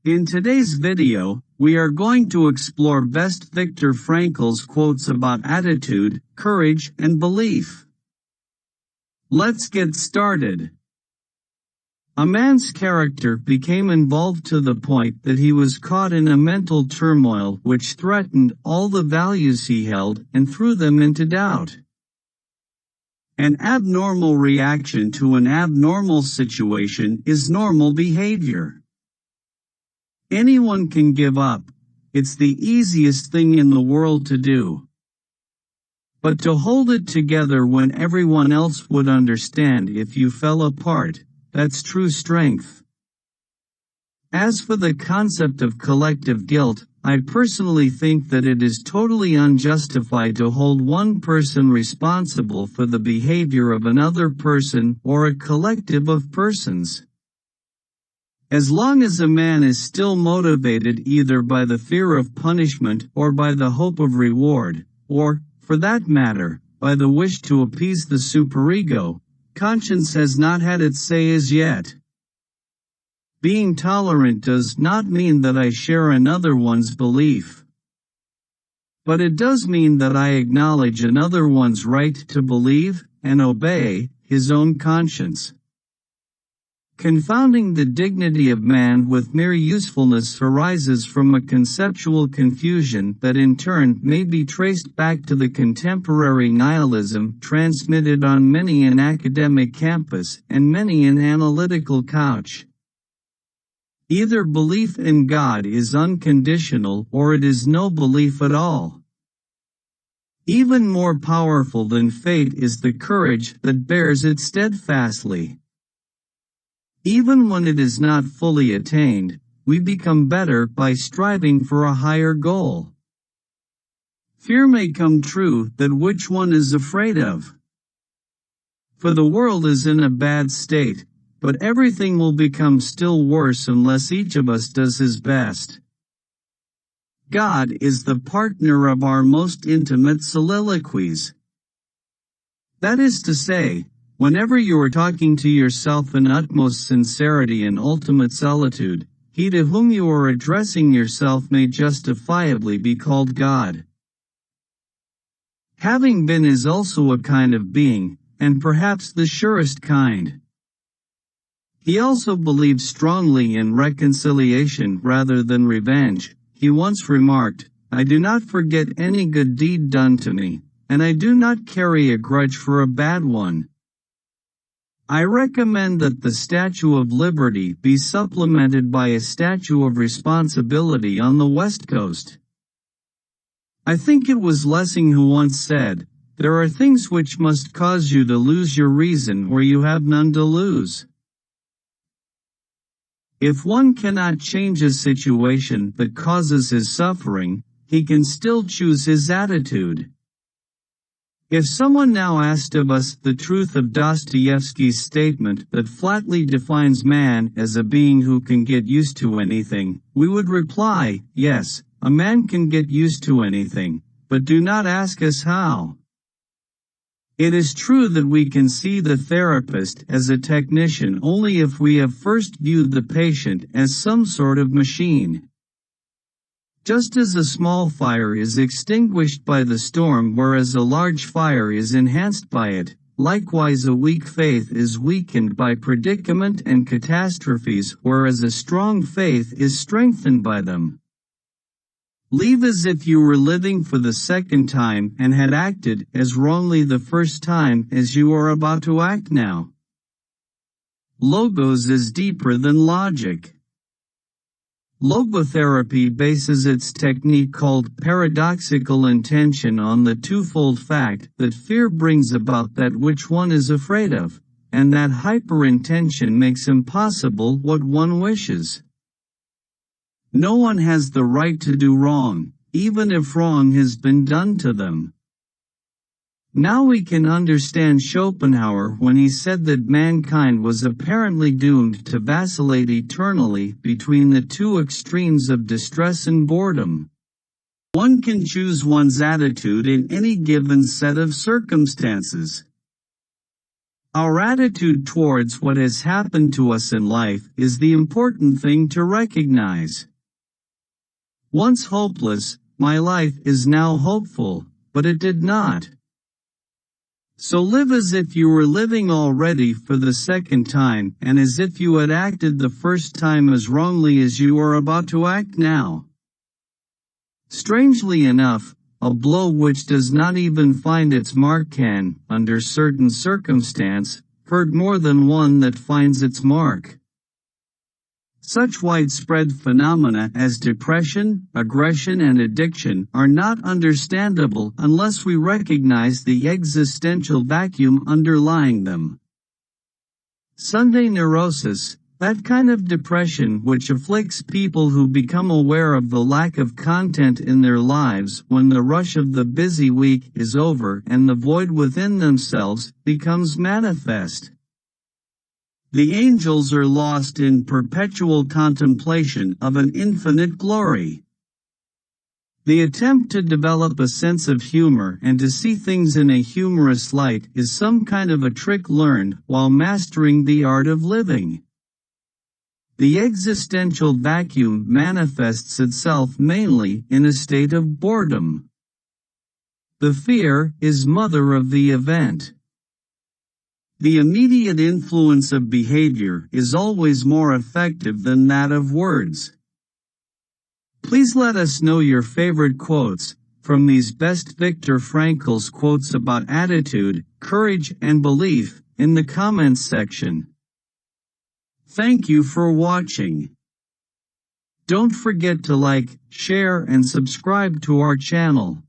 In today's video, we are going to explore best Viktor Frankl's quotes about attitude, courage, and belief. Let's get started. A man's character became involved to the point that he was caught in a mental turmoil which threatened all the values he held and threw them into doubt. An abnormal reaction to an abnormal situation is normal behavior. Anyone can give up. It's the easiest thing in the world to do. But to hold it together when everyone else would understand if you fell apart, that's true strength. As for the concept of collective guilt, I personally think that it is totally unjustified to hold one person responsible for the behavior of another person or a collective of persons. As long as a man is still motivated either by the fear of punishment or by the hope of reward, or, for that matter, by the wish to appease the superego, conscience has not had its say as yet. Being tolerant does not mean that I share another one's belief. But it does mean that I acknowledge another one's right to believe and obey his own conscience. Confounding the dignity of man with mere usefulness arises from a conceptual confusion that in turn may be traced back to the contemporary nihilism transmitted on many an academic campus and many an analytical couch. Either belief in God is unconditional or it is no belief at all. Even more powerful than fate is the courage that bears it steadfastly. Even when it is not fully attained, we become better by striving for a higher goal. Fear may come true, that which one is afraid of. For the world is in a bad state, but everything will become still worse unless each of us does his best. God is the partner of our most intimate soliloquies. That is to say, whenever you are talking to yourself in utmost sincerity and ultimate solitude, he to whom you are addressing yourself may justifiably be called God. Having been is also a kind of being, and perhaps the surest kind. He also believes strongly in reconciliation rather than revenge. He once remarked, "I do not forget any good deed done to me, and I do not carry a grudge for a bad one." I recommend that the Statue of Liberty be supplemented by a Statue of Responsibility on the West Coast. I think it was Lessing who once said, "There are things which must cause you to lose your reason or you have none to lose." If one cannot change a situation that causes his suffering, he can still choose his attitude. If someone now asked of us the truth of Dostoevsky's statement that flatly defines man as a being who can get used to anything, we would reply, yes, a man can get used to anything, but do not ask us how. It is true that we can see the therapist as a technician only if we have first viewed the patient as some sort of machine. Just as a small fire is extinguished by the storm whereas a large fire is enhanced by it, likewise a weak faith is weakened by predicament and catastrophes whereas a strong faith is strengthened by them. Live as if you were living for the second time and had acted as wrongly the first time as you are about to act now. Logos is deeper than logic. Logotherapy bases its technique called paradoxical intention on the twofold fact that fear brings about that which one is afraid of, and that hyperintention makes impossible what one wishes. No one has the right to do wrong, even if wrong has been done to them. Now we can understand Schopenhauer when he said that mankind was apparently doomed to vacillate eternally between the two extremes of distress and boredom. One can choose one's attitude in any given set of circumstances. Our attitude towards what has happened to us in life is the important thing to recognize. Once hopeless, my life is now hopeful, but it did not. So live as if you were living already for the second time and as if you had acted the first time as wrongly as you are about to act now. Strangely enough, a blow which does not even find its mark can, under certain circumstance, hurt more than one that finds its mark. Such widespread phenomena as depression, aggression and addiction are not understandable unless we recognize the existential vacuum underlying them. Sunday neurosis, that kind of depression which afflicts people who become aware of the lack of content in their lives when the rush of the busy week is over and the void within themselves becomes manifest. The angels are lost in perpetual contemplation of an infinite glory. The attempt to develop a sense of humor and to see things in a humorous light is some kind of a trick learned while mastering the art of living. The existential vacuum manifests itself mainly in a state of boredom. The fear is mother of the event. The immediate influence of behavior is always more effective than that of words. Please let us know your favorite quotes from these best Viktor Frankl's quotes about attitude, courage, and belief in the comments section. Thank you for watching. Don't forget to like, share, and subscribe to our channel.